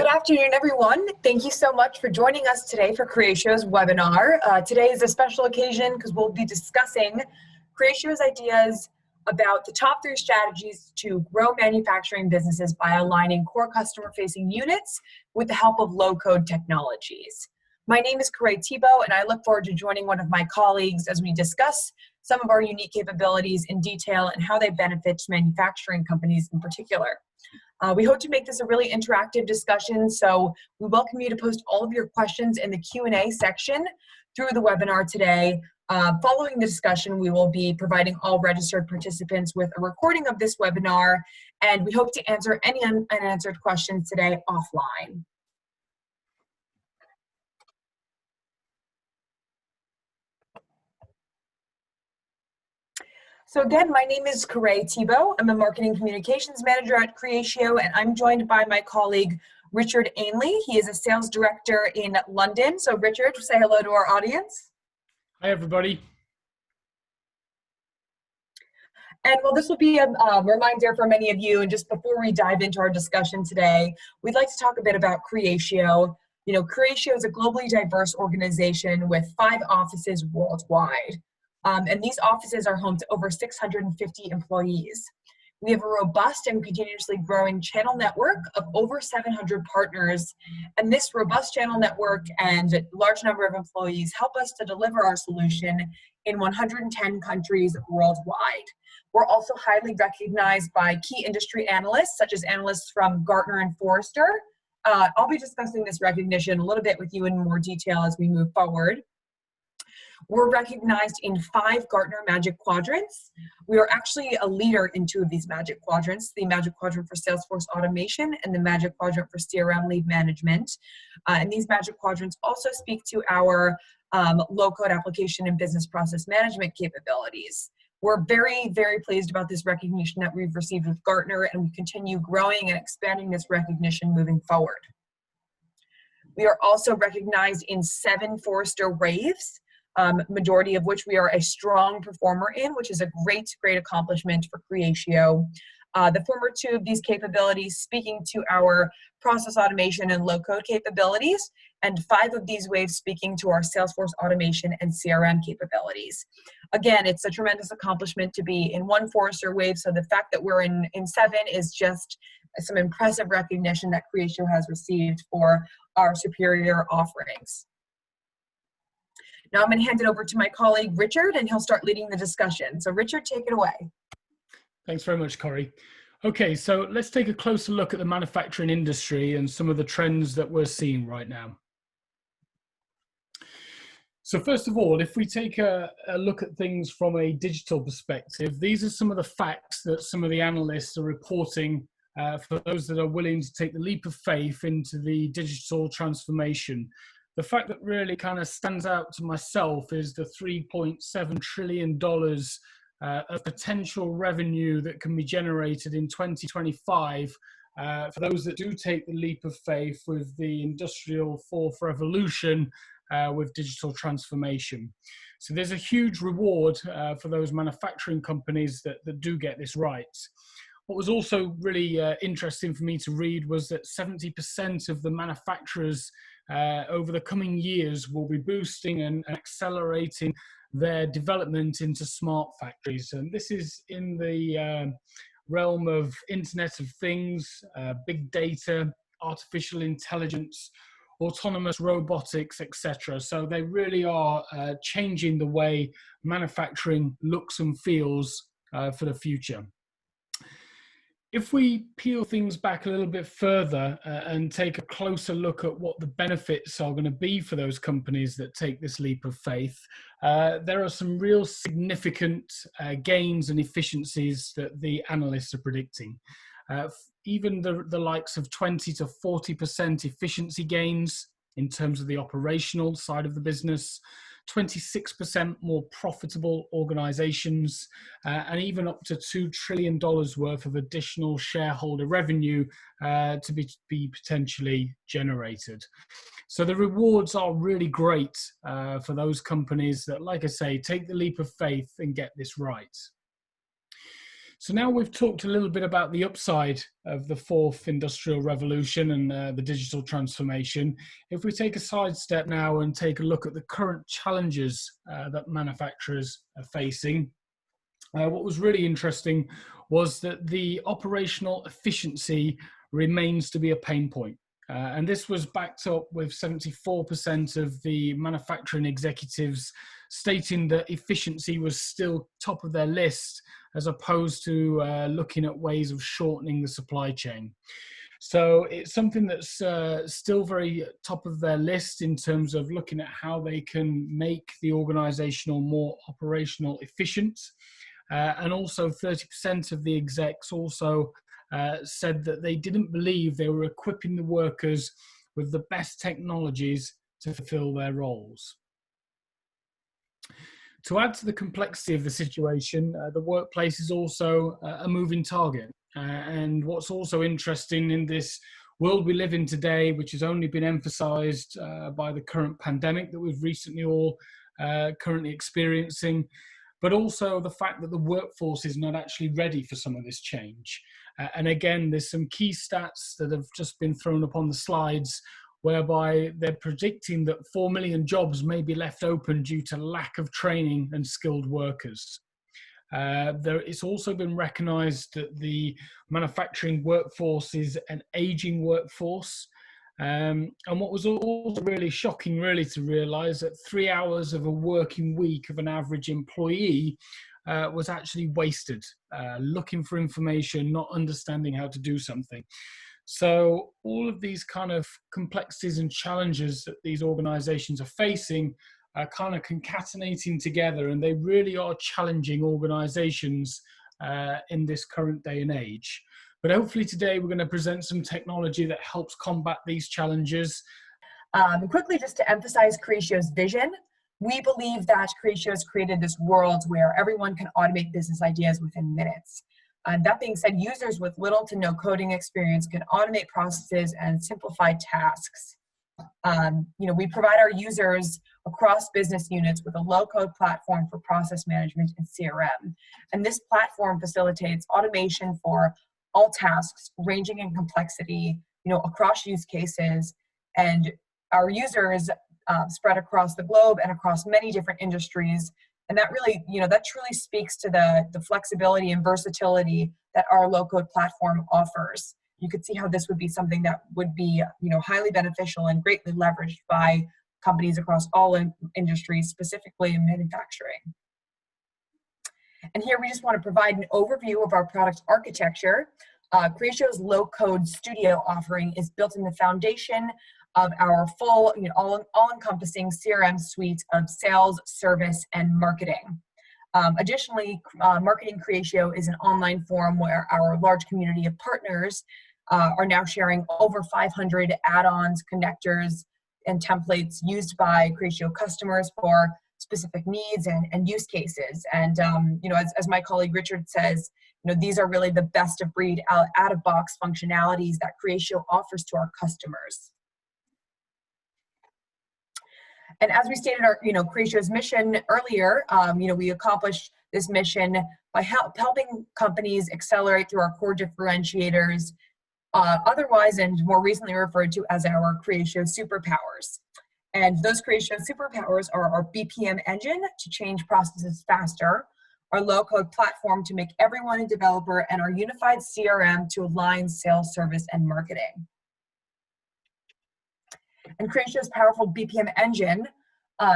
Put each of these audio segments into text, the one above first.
Good afternoon, everyone. Thank you so much for joining us today for Creatio's webinar. Today is a special occasion because we'll be discussing Creatio's ideas about the top 3 strategies to grow manufacturing businesses by aligning core customer-facing units with the help of low-code technologies. My name is Creatio, and I look forward to joining one of my colleagues as we discuss some of our unique capabilities in detail and how they benefit manufacturing companies in particular. We hope to make this a really interactive discussion, so we welcome you to post all of your questions in the Q&A section through the webinar today. Following the discussion, we will be providing all registered participants with a recording of this webinar, and we hope to answer any unanswered questions today offline. So again, my name is Creatio. I'm a marketing communications manager at Creatio, and I'm joined by my colleague, Richard Ainley. He is a sales director in London. So Richard, say hello to our audience. Hi, everybody. And well, this will be a reminder for many of you, and just before we dive into our discussion today, we'd like to talk a bit about Creatio. You know, Creatio is a globally diverse organization with 5 offices worldwide. And these offices are home to over 650 employees. We have a robust and continuously growing channel network of over 700 partners. And this robust channel network and large number of employees help us to deliver our solution in 110 countries worldwide. We're also highly recognized by key industry analysts, such as analysts from Gartner and Forrester. I'll be discussing this recognition a little bit with you in more detail as we move forward. We're recognized in 5 Gartner Magic Quadrants. We are actually a leader in 2 of these Magic Quadrants, the Magic Quadrant for Salesforce Automation and the Magic Quadrant for CRM Lead Management. And these Magic Quadrants also speak to our low-code application and business process management capabilities. We're very, very pleased about this recognition that we've received with Gartner, and we continue growing and expanding this recognition moving forward. We are also recognized in 7 Forrester Waves, majority of which we are a strong performer in, which is a great accomplishment for Creatio. The former 2 of these capabilities speaking to our process automation and low-code capabilities, and 5 of these waves speaking to our Salesforce automation and CRM capabilities. Again, it's a tremendous accomplishment to be in 1 Forrester wave, so the fact that we're in 7 is just some impressive recognition that Creatio has received for our superior offerings. Now I'm going to hand it over to my colleague, Richard, and he'll start leading the discussion. So Richard, take it away. Thanks very much, Corey. Okay, so let's take a closer look at the manufacturing industry and some of the trends that we're seeing right now. So first of all, if we take a look at things from a digital perspective, these are some of the facts that some of the analysts are reporting for those that are willing to take the leap of faith into the digital transformation. The fact that really kind of stands out to myself is the $3.7 trillion of potential revenue that can be generated in 2025 for those that do take the leap of faith with the industrial 4th revolution with digital transformation. So there's a huge reward for those manufacturing companies that do get this right. What was also really interesting for me to read was that 70% of the manufacturers over the coming years will be boosting and accelerating their development into smart factories. And this is in the realm of Internet of Things, big data, artificial intelligence, autonomous robotics, etc. So they really are changing the way manufacturing looks and feels for the future. If we peel things back a little bit further and take a closer look at what the benefits are going to be for those companies that take this leap of faith, there are some real significant gains and efficiencies that the analysts are predicting. Even the likes of 20 to 40% efficiency gains in terms of the operational side of the business, 26% more profitable organizations, and even up to $2 trillion worth of additional shareholder revenue to be potentially generated. So the rewards are really great for those companies that, like I say, take the leap of faith and get this right. So now we've talked a little bit about the upside of the fourth industrial revolution and the digital transformation. If we take a sidestep now and take a look at the current challenges that manufacturers are facing, what was really interesting was that the operational efficiency remains to be a pain point. And this was backed up with 74% of the manufacturing executives stating that efficiency was still top of their list, as opposed to looking at ways of shortening the supply chain. So it's something that's still very top of their list in terms of looking at how they can make the organizational more operational efficient. And also 30% of the execs also said that they didn't believe they were equipping the workers with the best technologies to fulfill their roles. To add to the complexity of the situation, the workplace is also a moving target. And what's also interesting in this world we live in today, which has only been emphasized by the current pandemic that we've recently all currently experiencing, but also the fact that the workforce is not actually ready for some of this change. And again, there's some key stats that have just been thrown up on the slides, whereby they're predicting that 4 million jobs may be left open due to lack of training and skilled workers. It's also been recognized that the manufacturing workforce is an aging workforce. And what was also really shocking to realize that 3 hours of a working week of an average employee was actually wasted, looking for information, not understanding how to do something. So all of these kind of complexities and challenges that these organizations are facing are kind of concatenating together, and they really are challenging organizations in this current day and age. But hopefully today we're going to present some technology that helps combat these challenges. Quickly, just to emphasize Creatio's vision, we believe that Creatio has created this world where everyone can automate business ideas within minutes. That being said, users with little to no coding experience can automate processes and simplify tasks. We provide our users across business units with a low-code platform for process management and CRM. And this platform facilitates automation for all tasks ranging in complexity, across use cases. And our users spread across the globe and across many different industries. And that really, that truly speaks to the flexibility and versatility that our low-code platform offers. You could see how this would be something that would be, highly beneficial and greatly leveraged by companies across all industries, specifically in manufacturing. And here we just want to provide an overview of our product architecture. Creatio's low-code studio offering is built in the foundation of our full, all-encompassing CRM suite of sales, service, and marketing. Additionally, Marketing Creatio is an online forum where our large community of partners are now sharing over 500 add-ons, connectors, and templates used by Creatio customers for specific needs and use cases. And as my colleague Richard says, these are really the best of breed out-of-box functionalities that Creatio offers to our customers. And as we stated our, Creatio's mission earlier, we accomplished this mission by helping companies accelerate through our core differentiators, otherwise and more recently referred to as our Creatio superpowers. And those Creatio superpowers are our BPM engine to change processes faster, our low-code platform to make everyone a developer, and our unified CRM to align sales, service, and marketing. And Creatio's powerful BPM engine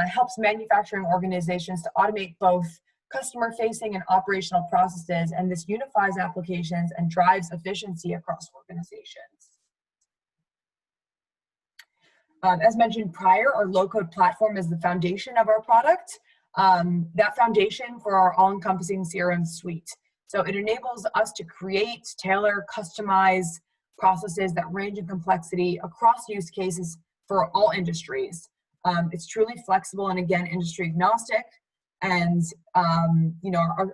helps manufacturing organizations to automate both customer-facing and operational processes, and this unifies applications and drives efficiency across organizations. As mentioned prior, our low-code platform is the foundation of our product, that foundation for our all-encompassing CRM suite. So it enables us to create, tailor, customize processes that range in complexity across use cases for all industries. It's truly flexible and, again, industry agnostic. And our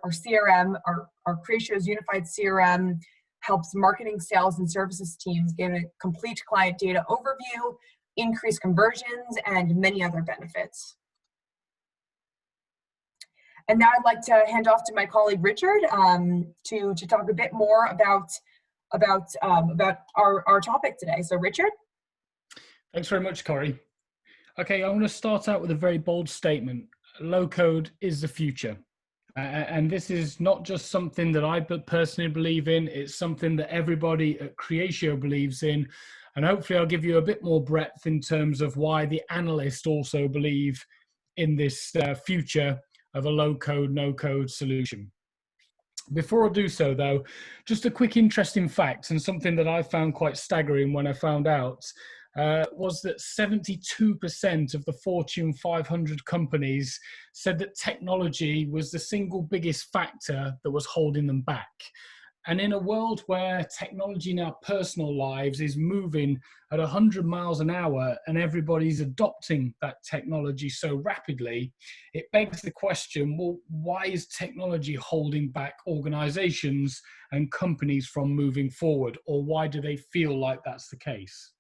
CRM, our Creatio's unified CRM helps marketing, sales, and services teams gain a complete client data overview, increase conversions, and many other benefits. And now I'd like to hand off to my colleague Richard to talk a bit more about our topic today. So Richard. Thanks very much, Corey. Okay, I want to start out with a very bold statement. Low code is the future. And this is not just something that I personally believe in, it's something that everybody at Creatio believes in. And hopefully I'll give you a bit more breadth in terms of why the analysts also believe in this future of a low code, no code solution. Before I do so though, just a quick interesting fact and something that I found quite staggering when I found out was that 72% of the Fortune 500 companies said that technology was the single biggest factor that was holding them back. And in a world where technology in our personal lives is moving at 100 miles an hour and everybody's adopting that technology so rapidly, it begs the question, well, why is technology holding back organizations and companies from moving forward? Or why do they feel like that's the case?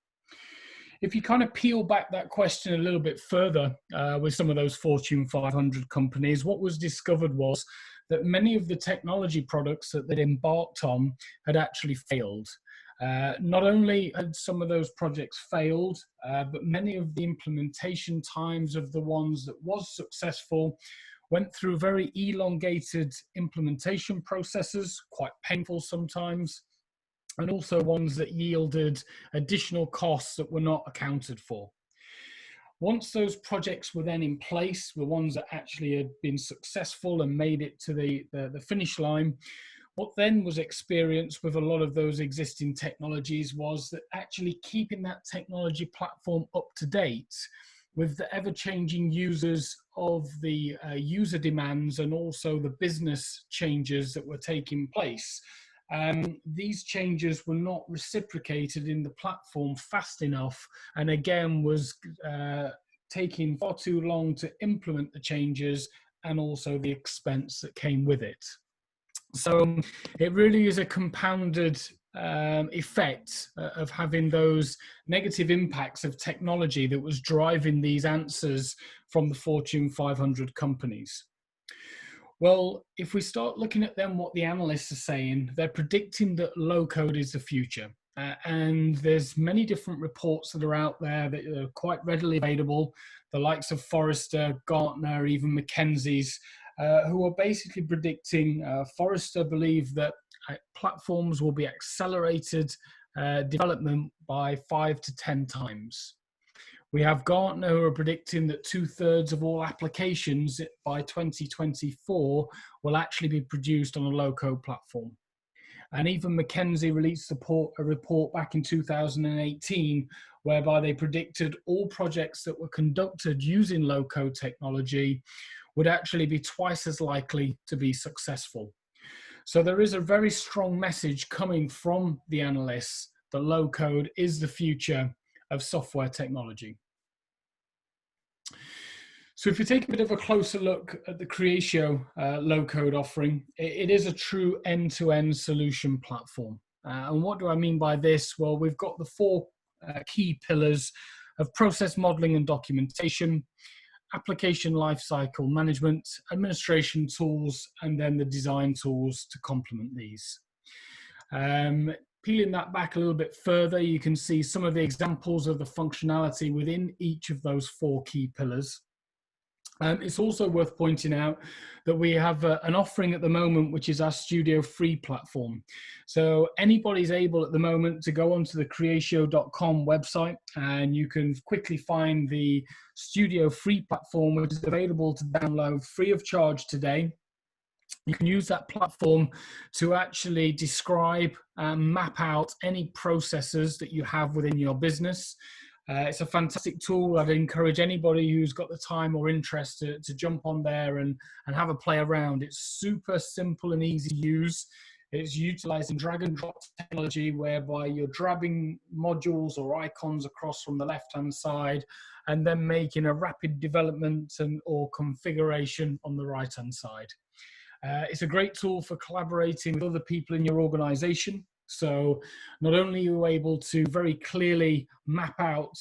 If you kind of peel back that question a little bit further with some of those Fortune 500 companies, what was discovered was that many of the technology products that they'd embarked on had actually failed. Not only had some of those projects failed, but many of the implementation times of the ones that was successful went through very elongated implementation processes, quite painful sometimes, and also ones that yielded additional costs that were not accounted for. Once those projects were then in place, the ones that actually had been successful and made it to the finish line, what then was experienced with a lot of those existing technologies was that actually keeping that technology platform up to date with the ever-changing users of the user demands and also the business changes that were taking place. These changes were not reciprocated in the platform fast enough, and again was taking far too long to implement the changes and also the expense that came with it. So it really is a compounded effect of having those negative impacts of technology that was driving these answers from the Fortune 500 companies. Well, if we start looking at then what the analysts are saying, they're predicting that low code is the future. And there's many different reports that are out there that are quite readily available, the likes of Forrester, Gartner, even McKinsey's, who are basically predicting, Forrester believe that platforms will be accelerated development by 5 to 10 times. We have Gartner who are predicting that 2/3 of all applications by 2024 will actually be produced on a low-code platform. And even McKinsey released a report back in 2018 whereby they predicted all projects that were conducted using low-code technology would actually be twice as likely to be successful. So there is a very strong message coming from the analysts that low-code is the future of software technology. So if you take a bit of a closer look at the Creatio low-code offering, it is a true end-to-end solution platform. And what do I mean by this? Well, we've got the four key pillars of process modeling and documentation, application lifecycle management, administration tools, and then the design tools to complement these. Peeling that back a little bit further, you can see some of the examples of the functionality within each of those four key pillars. It's also worth pointing out that we have an offering at the moment, which is our Studio Free platform. So anybody's able at the moment to go onto the creatio.com website and you can quickly find the Studio Free platform, which is available to download free of charge today. You can use that platform to actually describe and map out any processes that you have within your business. It's a fantastic tool. I'd encourage anybody who's got the time or interest to jump on there and have a play around. It's super simple and easy to use. It's utilizing drag and drop technology whereby you're grabbing modules or icons across from the left-hand side and then making a rapid development or configuration on the right-hand side. It's a great tool for collaborating with other people in your organization. So not only are you able to very clearly map out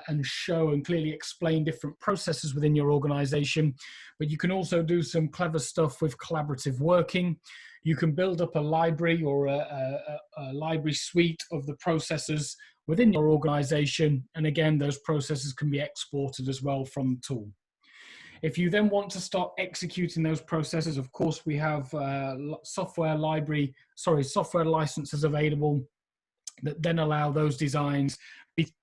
and show and clearly explain different processes within your organization, but you can also do some clever stuff with collaborative working. You can build up a library or a library suite of the processes within your organization. And again, those processes can be exported as well from the tool. If you then want to start executing those processes, of course, we have software licenses available that then allow those designs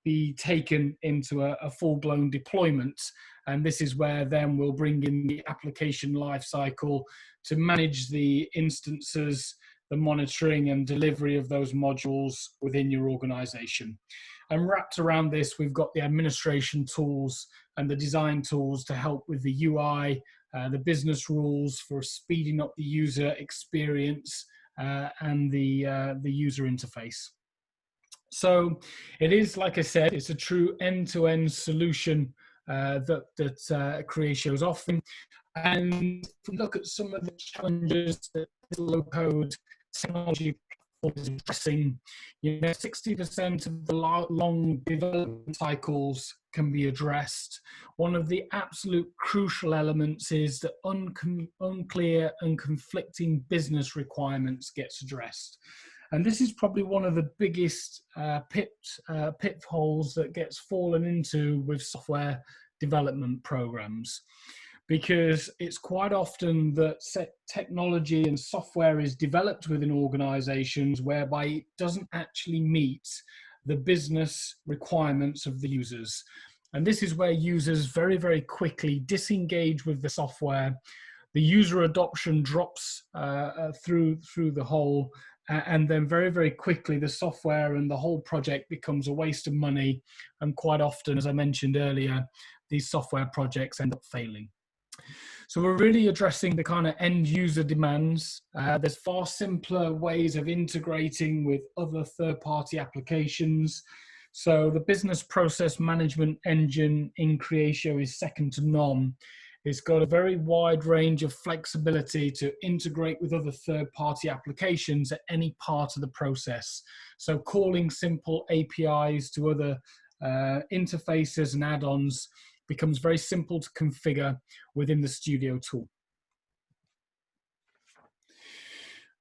be taken into a full-blown deployment. And this is where then we'll bring in the application lifecycle to manage the instances, the monitoring and delivery of those modules within your organization. And wrapped around this, we've got the administration tools and the design tools to help with the UI, the business rules for speeding up the user experience and the user interface. So it is, like I said, it's a true end-to-end solution that Creatio is offering. And if we look at some of the challenges that the low-code technology platform is addressing, 60% of the long development cycles can be addressed. One of the absolute crucial elements is that unclear and conflicting business requirements gets addressed. And this is probably one of the biggest pitfalls that gets fallen into with software development programs, because it's quite often that technology and software is developed within organizations whereby it doesn't actually meet the business requirements of the users. And this is where users very, very quickly disengage with the software. The user adoption drops through the whole, and then very, very quickly the software and the whole project becomes a waste of money. And quite often, as I mentioned earlier, these software projects end up failing. So we're really addressing the kind of end user demands. There's far simpler ways of integrating with other third-party applications. So the business process management engine in Creatio is second to none. It's got a very wide range of flexibility to integrate with other third-party applications at any part of the process. So calling simple APIs to other interfaces and add-ons becomes very simple to configure within the Studio tool.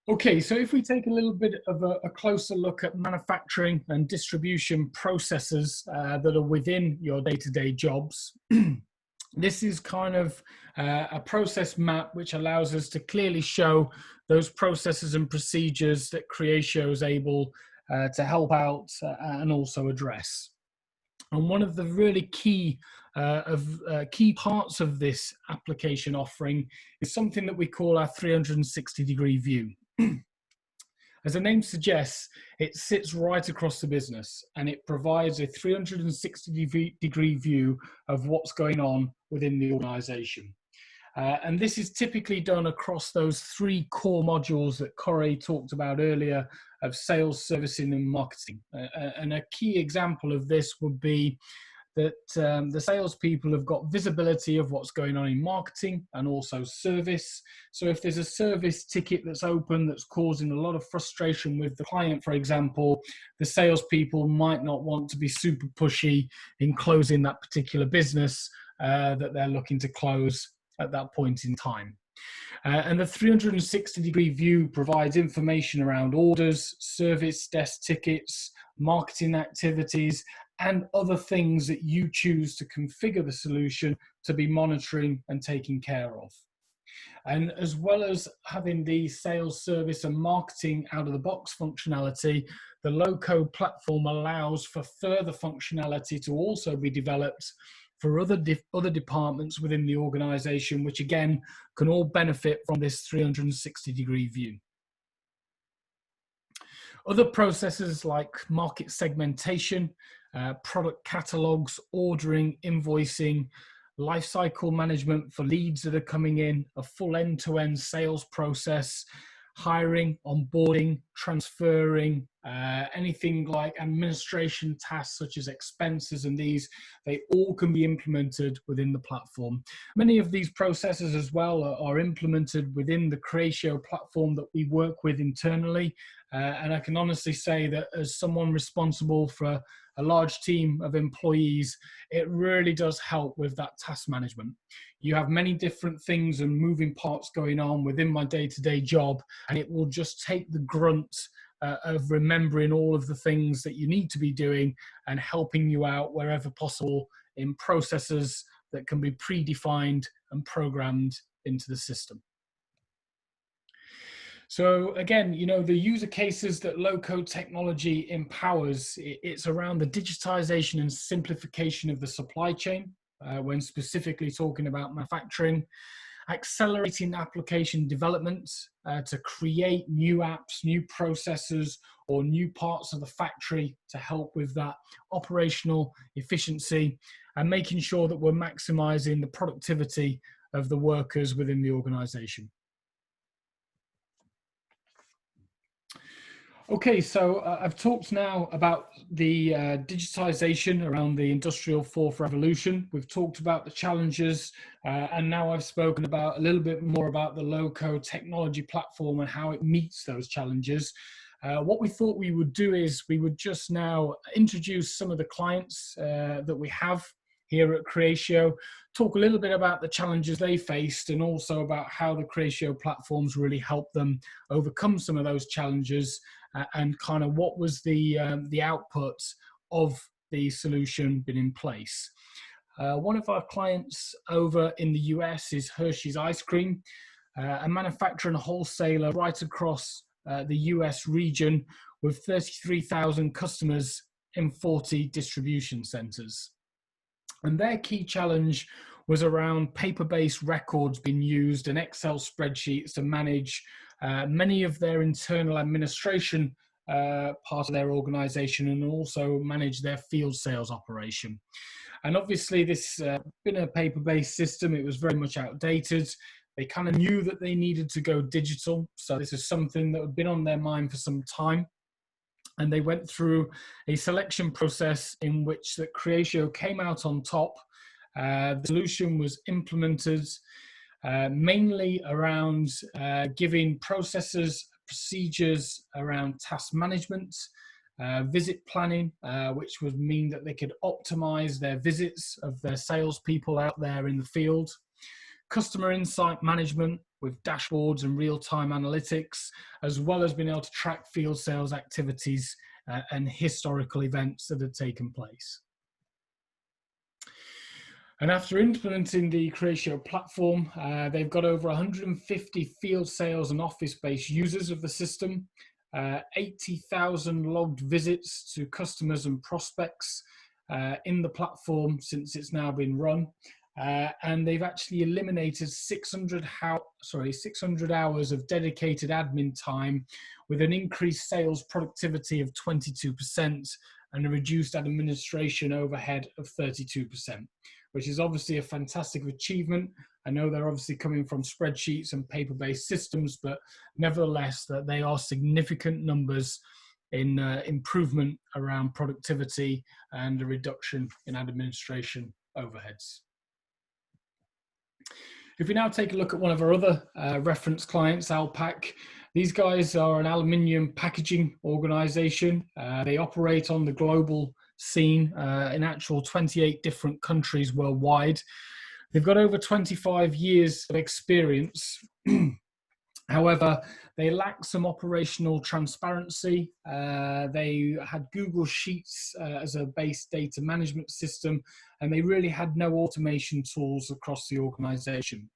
Okay, so if we take a little bit of a closer look at manufacturing and distribution processes that are within your day-to-day jobs, this is kind of a process map which allows us to clearly show those processes and procedures that Creatio is able to help out and also address. And one of the really key parts of this application offering is something that we call our 360-degree view. As the name suggests, it sits right across the business and it provides a 360-degree view of what's going on within the organization. And this is typically done across those three core modules that Corey talked about earlier of sales, servicing, and marketing. And a key example of this would be that the salespeople have got visibility of what's going on in marketing and also service. So if there's a service ticket that's open that's causing a lot of frustration with the client, for example, the salespeople might not want to be super pushy in closing that particular business that they're looking to close at that point in time. And the 360-degree view provides information around orders, service desk tickets, marketing activities, and other things that you choose to configure the solution to be monitoring and taking care of. And as well as having the sales, service, and marketing out-of-the-box functionality, the low-code platform allows for further functionality to also be developed for other departments within the organization, which again can all benefit from this 360-degree view. Other processes like market segmentation, product catalogs, ordering, invoicing, lifecycle management for leads that are coming in, a full end-to-end sales process, hiring, onboarding, transferring, anything like administration tasks such as expenses and these, they all can be implemented within the platform. Many of these processes as well are implemented within the Creatio platform that we work with internally. And I can honestly say that as someone responsible for a large team of employees, it really does help with that task management. You have many different things and moving parts going on within my day-to-day job, and it will just take the grunt of remembering all of the things that you need to be doing and helping you out wherever possible in processes that can be predefined and programmed into the system. So again, you know, the user cases that low-code technology empowers, it's around the digitization and simplification of the supply chain, when specifically talking about manufacturing, accelerating application development to create new apps, new processes, or new parts of the factory to help with that operational efficiency, and making sure that we're maximizing the productivity of the workers within the organization. Okay, so I've talked now about the digitization around the Industrial Fourth Revolution. We've talked about the challenges, and now I've spoken about a little bit more about the low-code technology platform and how it meets those challenges. What we thought we would do is we would just now introduce some of the clients that we have here at Creatio, talk a little bit about the challenges they faced, and also about how the Creatio platforms really helped them overcome some of those challenges, and kind of what was the output of the solution been in place. One of our clients over in the US is Hersheys Ice Cream, a manufacturer and wholesaler right across the US region with 33,000 customers in 40 distribution centers. And their key challenge was around paper-based records being used and Excel spreadsheets to manage many of their internal administration part of their organization, and also manage their field sales operation. And obviously this been a paper-based system, it was very much outdated. They kind of knew that they needed to go digital. So this is something that had been on their mind for some time. And they went through a selection process in which the Creatio came out on top. The solution was implemented mainly around giving processes, procedures around task management, visit planning, which would mean that they could optimize their visits of their salespeople out there in the field, customer insight management with dashboards and real-time analytics, as well as being able to track field sales activities and historical events that had taken place. And after implementing the Creatio platform, they've got over 150 field sales and office-based users of the system, 80,000 logged visits to customers and prospects in the platform since it's now been run. And they've actually eliminated 600 hours of dedicated admin time, with an increased sales productivity of 22% and a reduced administration overhead of 32%, which is obviously a fantastic achievement. I know they're obviously coming from spreadsheets and paper-based systems, but nevertheless, that they are significant numbers in improvement around productivity and a reduction in administration overheads. If we now take a look at one of our other reference clients, Salpack, these guys are an aluminium packaging organization. They operate on the global scene in actual 28 different countries worldwide. They've got over 25 years of experience. However, they lack some operational transparency. They had Google Sheets as a base data management system, and they really had no automation tools across the organization.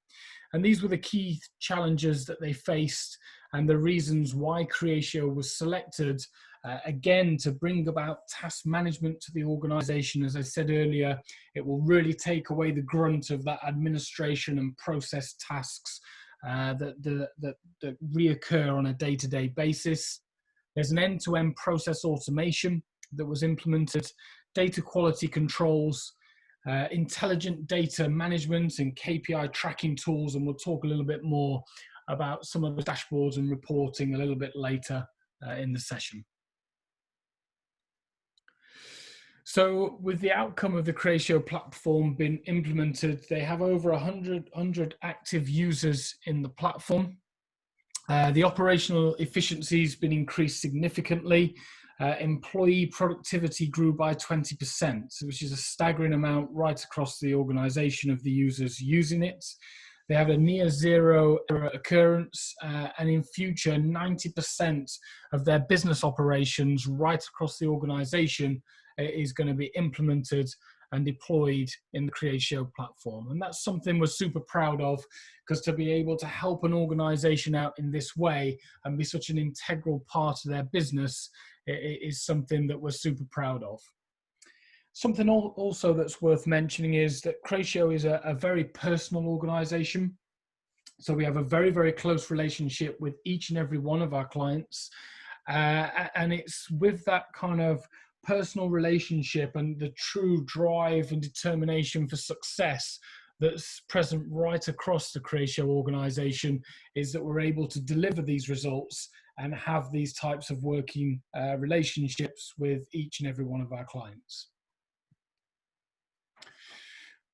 And these were the key challenges that they faced, and the reasons why Creatio was selected, again, to bring about task management to the organization. As I said earlier, it will really take away the grunt of that administration and process tasks that reoccur on a day-to-day basis. There's an end-to-end process automation that was implemented, data quality controls, intelligent data management and KPI tracking tools, and we'll talk a little bit more about some of the dashboards and reporting a little bit later in the session. So with the outcome of the Creatio platform being implemented, they have over 100 active users in the platform. The operational efficiency has been increased significantly. Employee productivity grew by 20%, which is a staggering amount right across the organization of the users using it. They have a near zero error occurrence, and in future, 90% of their business operations right across the organization is going to be implemented and deployed in the Creatio platform. And that's something we're super proud of, because to be able to help an organization out in this way and be such an integral part of their business is something that we're super proud of. Something also that's worth mentioning is that Creatio is a very personal organization. So we have a very, very close relationship with each and every one of our clients. And it's with that kind of personal relationship and the true drive and determination for success that's present right across the Creatio organization, is that we're able to deliver these results and have these types of working relationships with each and every one of our clients.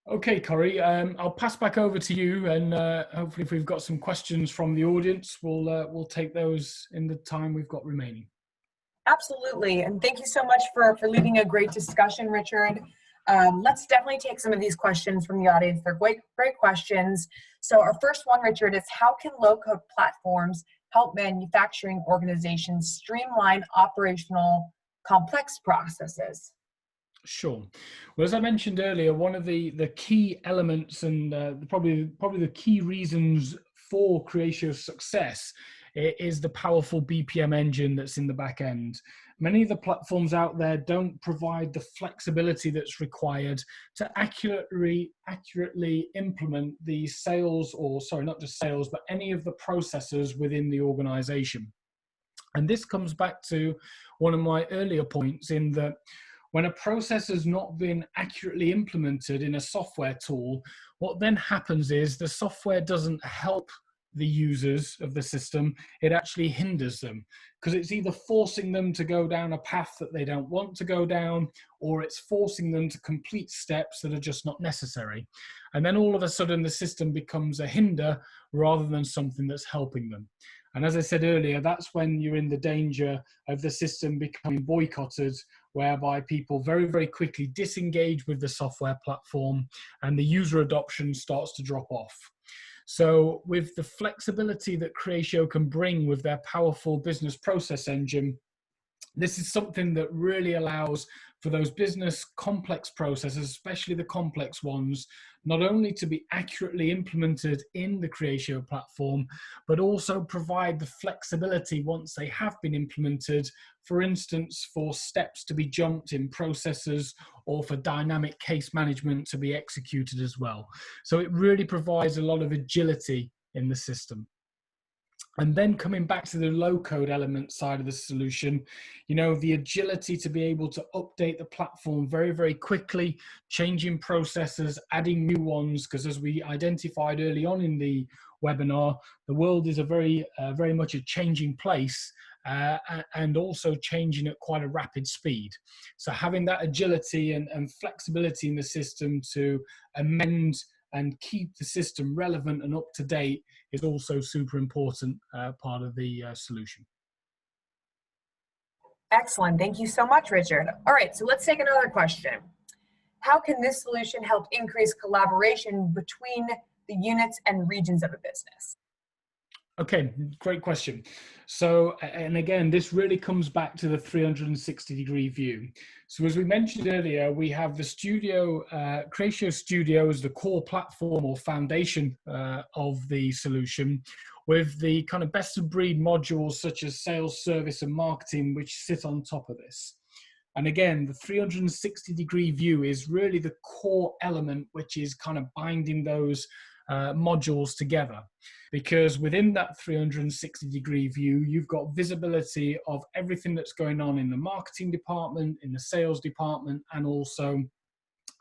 Okay, Corey, I'll pass back over to you, and hopefully if we've got some questions from the audience, we'll take those in the time we've got remaining. Absolutely, and thank you so much for leading a great discussion, Richard. Let's definitely take some of these questions from the audience. They're great questions. So our first one, Richard, is how can low-code platforms help manufacturing organizations streamline operational complex processes? Sure. Well, as I mentioned earlier, one of the key elements and probably the key reasons for Creatio's success is the powerful BPM engine that's in the back end. Many of the platforms out there don't provide the flexibility that's required to accurately implement the sales, or sorry, not just sales, but any of the processes within the organization. And this comes back to one of my earlier points, in that when a process has not been accurately implemented in a software tool, what then happens is the software doesn't help the users of the system, it actually hinders them, because it's either forcing them to go down a path that they don't want to go down, or it's forcing them to complete steps that are just not necessary. And then all of a sudden the system becomes a hinder rather than something that's helping them. And as I said earlier, that's when you're in the danger of the system becoming boycotted, whereby people very, very quickly disengage with the software platform and the user adoption starts to drop off. So with the flexibility that Creatio can bring with their powerful business process engine, this is something that really allows for those business complex processes, especially the complex ones, not only to be accurately implemented in the Creatio platform, but also provide the flexibility once they have been implemented, for instance, for steps to be jumped in processes or for dynamic case management to be executed as well. So it really provides a lot of agility in the system. And then coming back to the low-code element side of the solution, you know, the agility to be able to update the platform very, very quickly, changing processes, adding new ones, because as we identified early on in the webinar, the world is a very much a changing place, and also changing at quite a rapid speed. So having that agility and flexibility in the system to amend and keep the system relevant and up to date is also super important part of the solution. Excellent. Thank you so much, Richard. All right, so let's take another question. How can this solution help increase collaboration between the units and regions of a business? Okay, great question. So, and again, this really comes back to the 360-degree view. So as we mentioned earlier, we have the Studio, Creatio Studio as the core platform or foundation of the solution, with the kind of best of breed modules such as sales, service, and marketing, which sit on top of this. And again, the 360-degree view is really the core element, which is kind of binding those modules together, because within that 360-degree view, you've got visibility of everything that's going on in the marketing department, in the sales department, and also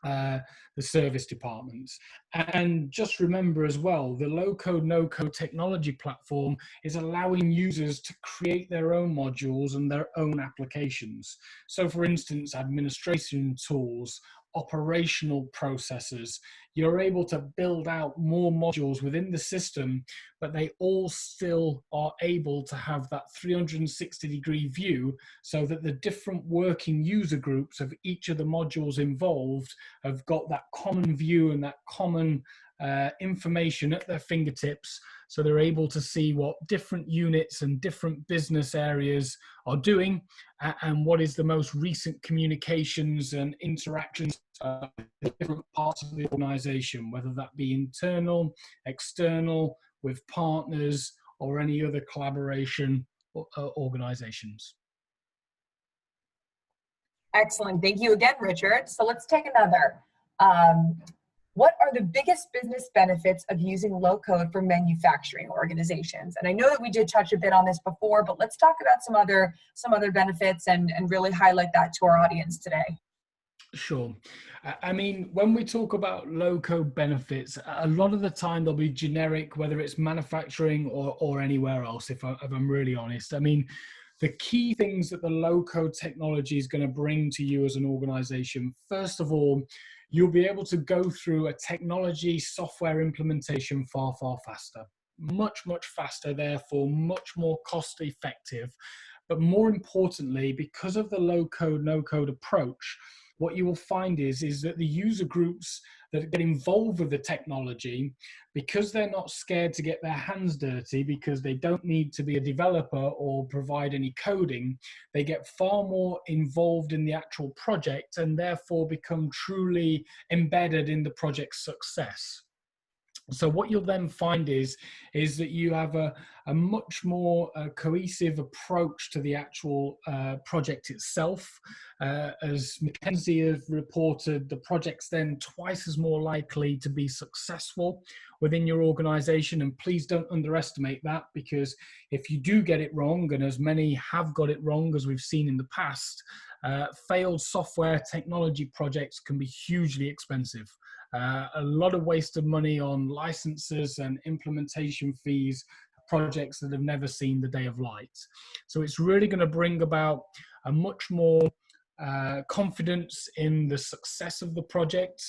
the service departments. And just remember as well, the low-code, no-code technology platform is allowing users to create their own modules and their own applications. So for instance, administration tools, operational processes. You're able to build out more modules within the system, but they all still are able to have that 360-degree view, so that the different working user groups of each of the modules involved have got that common view and that common information at their fingertips, so they're able to see what different units and different business areas are doing, and what is the most recent communications and interactions with different parts of the organization, whether that be internal, external, with partners, or any other collaboration organizations. Excellent. Thank you again, Richard. So let's take another. What are the biggest business benefits of using low-code for manufacturing organizations? And I know that we did touch a bit on this before, but let's talk about some other benefits and really highlight that to our audience today. Sure. I mean, when we talk about low-code benefits, a lot of the time they'll be generic, whether it's manufacturing or anywhere else, if I'm really honest. I mean, the key things that the low-code technology is going to bring to you as an organization, first of all, you'll be able to go through a technology software implementation far, far faster, much faster, therefore much more cost effective. But more importantly, because of the low-code, no-code approach, what you will find is that the user groups that get involved with the technology, because they're not scared to get their hands dirty, because they don't need to be a developer or provide any coding, they get far more involved in the actual project and therefore become truly embedded in the project's success. So what you'll then find is that you have a much more cohesive approach to the actual project itself. As McKinsey have reported, the project's then twice as more likely to be successful within your organization. And please don't underestimate that, because if you do get it wrong, and as many have got it wrong, as we've seen in the past, failed software technology projects can be hugely expensive. A lot of wasted money on licenses and implementation fees, projects that have never seen the day of light. So it's really going to bring about a much more confidence in the success of the project.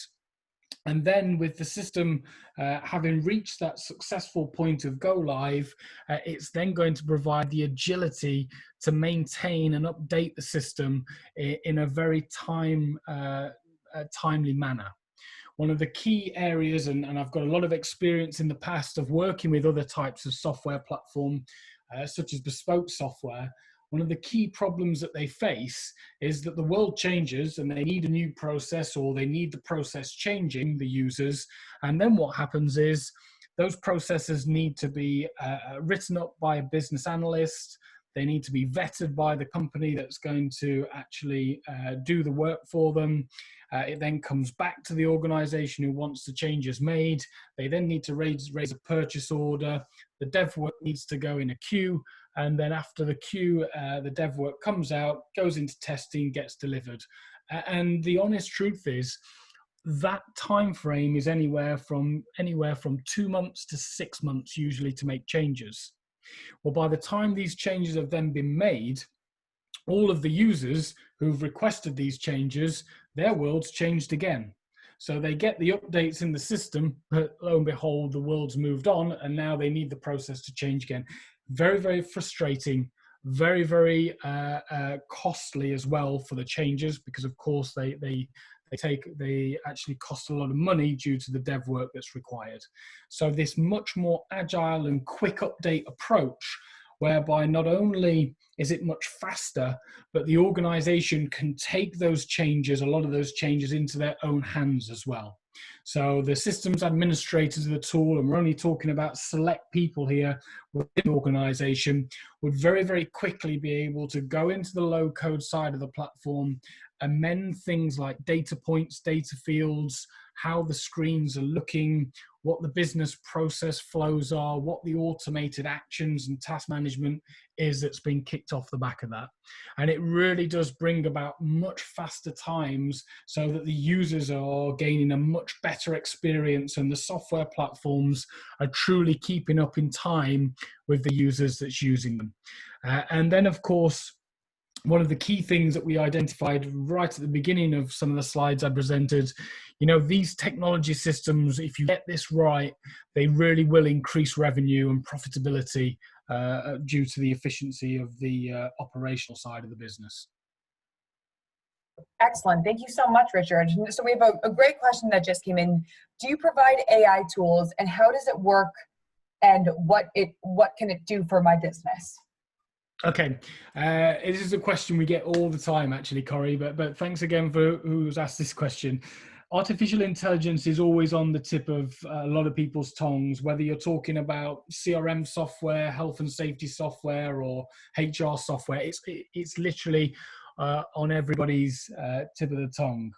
And then with the system having reached that successful point of go live, it's then going to provide the agility to maintain and update the system in a very timely manner. One of the key areas, and I've got a lot of experience in the past of working with other types of software platform, such as bespoke software, one of the key problems that they face is that the world changes and they need a new process, or they need the process changing, the users. And then what happens is those processes need to be written up by a business analyst. They need to be vetted by the company that's going to actually do the work for them. It then comes back to the organization who wants the changes made. They then need to raise a purchase order. The dev work needs to go in a queue. And then after the queue, the dev work comes out, goes into testing, gets delivered. And the honest truth is that time frame is anywhere from 2 months to 6 months usually to make changes. Well, by the time these changes have then been made, all of the users who've requested these changes, their world's changed again. So they get the updates in the system, but lo and behold, the world's moved on, and now they need the process to change again. Very, very frustrating, very, very costly as well for the changes, because of course they actually cost a lot of money due to the dev work that's required. So this much more agile and quick update approach, whereby not only is it much faster, but the organization can take those changes, a lot of those changes, into their own hands as well. So the systems administrators of the tool, and we're only talking about select people here within the organization, would very, very quickly be able to go into the low code side of the platform, amend things like data points, data fields, how the screens are looking, what the business process flows are, what the automated actions and task management is that's been kicked off the back of that. And it really does bring about much faster times, so that the users are gaining a much better experience and the software platforms are truly keeping up in time with the users that's using them. And then, of course, one of the key things that we identified right at the beginning of some of the slides I presented, you know, these technology systems, if you get this right, they really will increase revenue and profitability due to the efficiency of the operational side of the business. Excellent. Thank you so much, Richard. So we have a great question that just came in. Do you provide AI tools, and how does it work, and what can it do for my business? Okay, this is a question we get all the time, actually, Corey, but thanks again for who's asked this question. Artificial intelligence is always on the tip of a lot of people's tongues, whether you're talking about CRM software, health and safety software, or HR software. It's literally on everybody's tip of the tongue.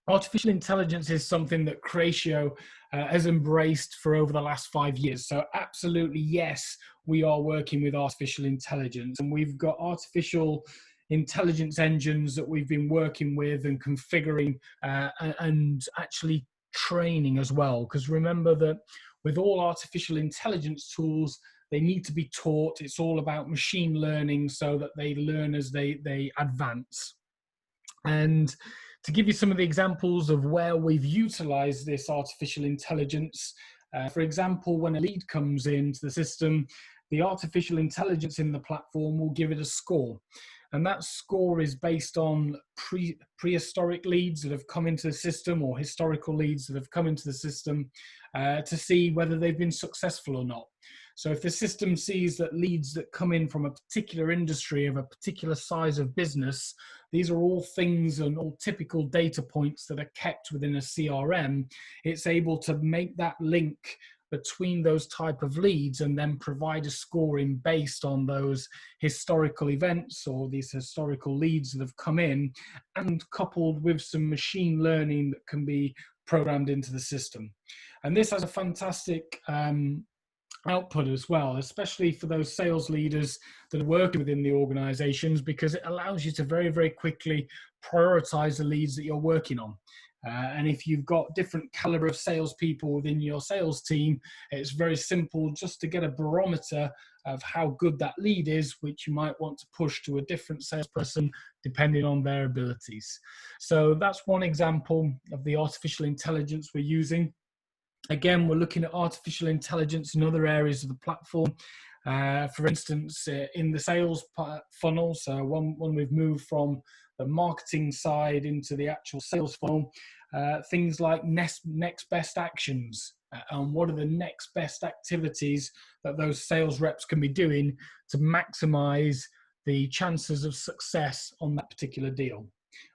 Artificial intelligence is something that Creatio has embraced for over the last 5 years. So absolutely, yes, we are working with artificial intelligence, and we've got artificial intelligence engines that we've been working with and configuring and actually training as well. Because remember that with all artificial intelligence tools, they need to be taught. It's all about machine learning so that they learn as they advance. And to give you some of the examples of where we've utilized this artificial intelligence, for example, when a lead comes into the system, the artificial intelligence in the platform will give it a score. And that score is based on prehistoric leads that have come into the system, or historical leads that have come into the system, to see whether they've been successful or not. So if the system sees that leads that come in from a particular industry of a particular size of business, these are all things and all typical data points that are kept within a CRM, it's able to make that link between those type of leads and then provide a scoring based on those historical events or these historical leads that have come in, and coupled with some machine learning that can be programmed into the system. And this has a fantastic output as well, especially for those sales leaders that are working within the organizations, because it allows you to very, very quickly prioritize the leads that you're working on. And if you've got different caliber of salespeople within your sales team, it's very simple just to get a barometer of how good that lead is, which you might want to push to a different salesperson depending on their abilities. So that's one example of the artificial intelligence we're using. Again, we're looking at artificial intelligence in other areas of the platform. For instance, in the sales funnel, so when we've moved from the marketing side into the actual sales funnel, things like next best actions, and what are the next best activities that those sales reps can be doing to maximize the chances of success on that particular deal,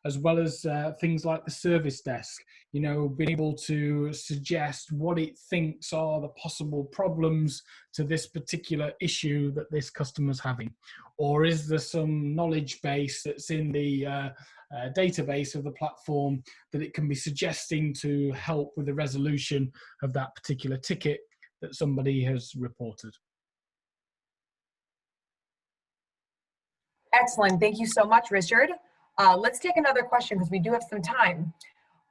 as well as things like the service desk, you know, being able to suggest what it thinks are the possible problems to this particular issue that this customer's having. Or is there some knowledge base that's in the database of the platform that it can be suggesting to help with the resolution of that particular ticket that somebody has reported. Excellent. Thank you so much, Richard. Let's take another question because we do have some time.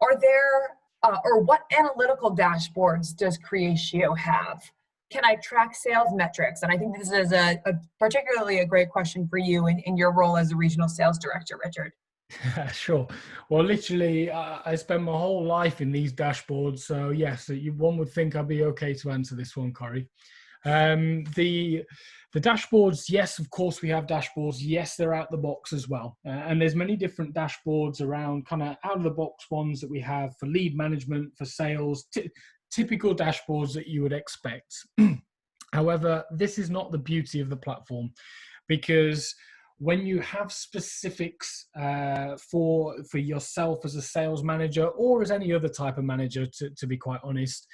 Are there, or what analytical dashboards does Creatio have? Can I track sales metrics? And I think this is a particularly a great question for you in your role as a regional sales director, Richard. Sure. Well, literally, I spend my whole life in these dashboards. So yes, one would think I'd be okay to answer this one, Corey. The dashboards, yes, of course we have dashboards. Yes, they're out the box as well. And there's many different dashboards around, kind of out of the box ones that we have for lead management, for sales, typical dashboards that you would expect. However, this is not the beauty of the platform, because when you have specifics for yourself as a sales manager, or as any other type of manager, to be quite honest,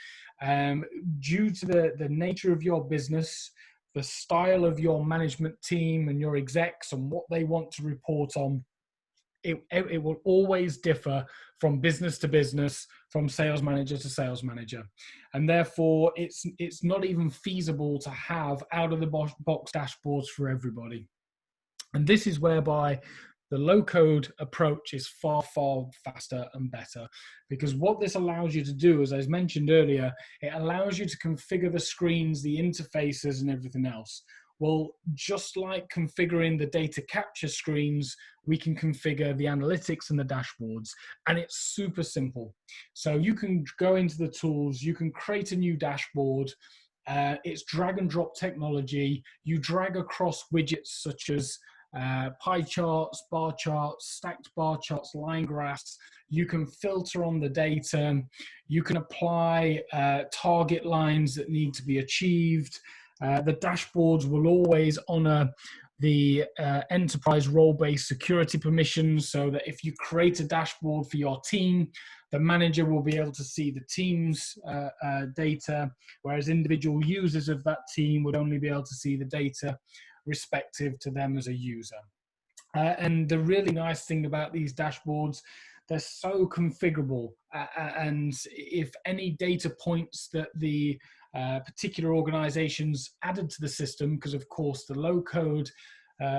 due to the nature of your business, the style of your management team and your execs and what they want to report on, it will always differ from business to business, from sales manager to sales manager. And therefore, it's not even feasible to have out-of-the-box dashboards for everybody. And this is whereby the low-code approach is far, far faster and better, because what this allows you to do, as I mentioned earlier, it allows you to configure the screens, the interfaces, and everything else. Well, just like configuring the data capture screens, we can configure the analytics and the dashboards, and it's super simple. So you can go into the tools, you can create a new dashboard. It's drag and drop technology. You drag across widgets such as pie charts, bar charts, stacked bar charts, line graphs. You can filter on the data. You can apply target lines that need to be achieved. The dashboards will always honor the enterprise role-based security permissions, so that if you create a dashboard for your team, the manager will be able to see the team's data, whereas individual users of that team would only be able to see the data respective to them as a user. And the really nice thing about these dashboards, they're so configurable. And if any data points that the particular organizations added to the system, because of course the low-code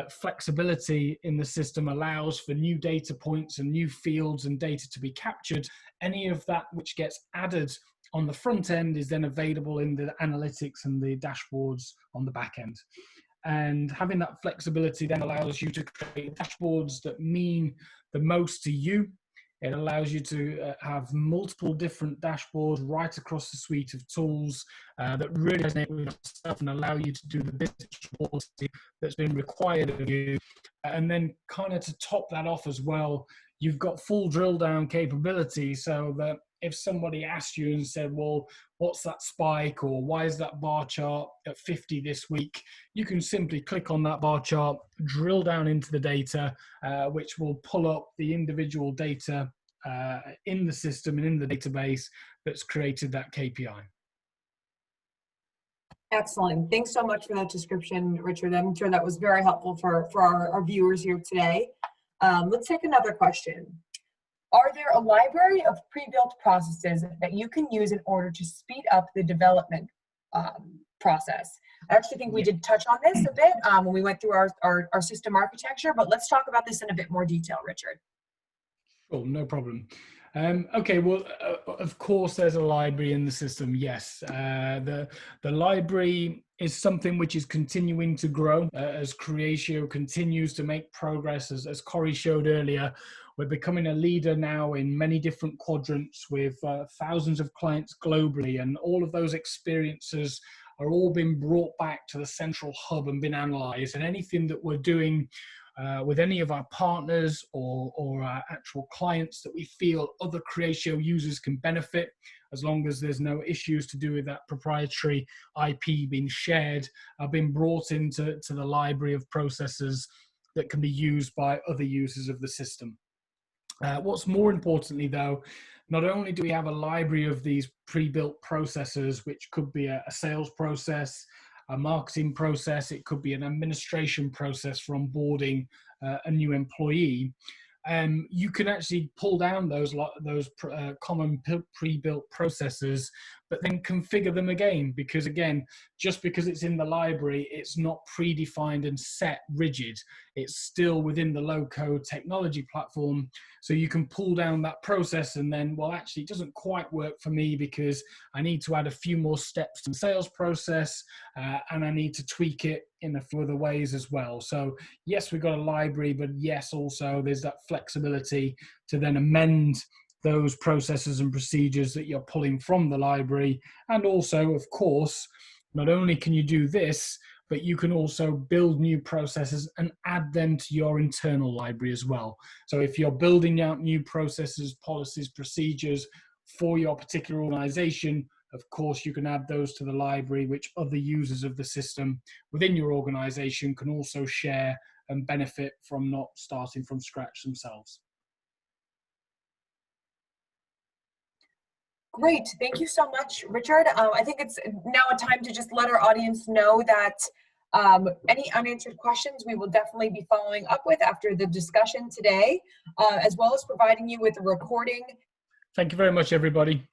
flexibility in the system allows for new data points and new fields and data to be captured, any of that which gets added on the front end is then available in the analytics and the dashboards on the back end. And having that flexibility then allows you to create dashboards that mean the most to you. It allows you to have multiple different dashboards right across the suite of tools that really resonate with yourself and allow you to do the business reporting that's been required of you. And then kind of to top that off as well, you've got full drill down capability, so that if somebody asked you and said, well, what's that spike, or why is that bar chart at 50 this week? You can simply click on that bar chart, drill down into the data, which will pull up the individual data in the system and in the database that's created that KPI. Excellent. Thanks so much for that description, Richard. I'm sure that was very helpful for our viewers here today. Let's take another question. Are there a library of pre-built processes that you can use in order to speed up the development process? I actually think we did touch on this a bit when we went through our system architecture, but let's talk about this in a bit more detail, Richard. Sure, no problem. Okay, well, of course, there's a library in the system. Yes, the library is something which is continuing to grow as Creatio continues to make progress. As Corey showed earlier, we're becoming a leader now in many different quadrants with thousands of clients globally, and all of those experiences are all being brought back to the central hub and been analyzed. And anything that we're doing with any of our partners or our actual clients that we feel other Creatio users can benefit, as long as there's no issues to do with that proprietary IP being shared, are being brought into the library of processes that can be used by other users of the system. What's more importantly though, not only do we have a library of these pre-built processes, which could be a sales process, a marketing process, it could be an administration process for onboarding a new employee. You can actually pull down those common pre-built processes, but then configure them again, because again, just because it's in the library, it's not predefined and set rigid. It's still within the low-code technology platform. So you can pull down that process and then, well, actually it doesn't quite work for me because I need to add a few more steps to the sales process and I need to tweak it in a few other ways as well. So yes, we've got a library, but yes, also there's that flexibility to then amend those processes and procedures that you're pulling from the library. And also, of course, not only can you do this, but you can also build new processes and add them to your internal library as well. So if you're building out new processes, policies, procedures for your particular organization, of course, you can add those to the library, which other users of the system within your organization can also share and benefit from, not starting from scratch themselves. Great, thank you so much, Richard. I think it's now a time to just let our audience know that any unanswered questions we will definitely be following up with after the discussion today, as well as providing you with a recording. Thank you very much, everybody.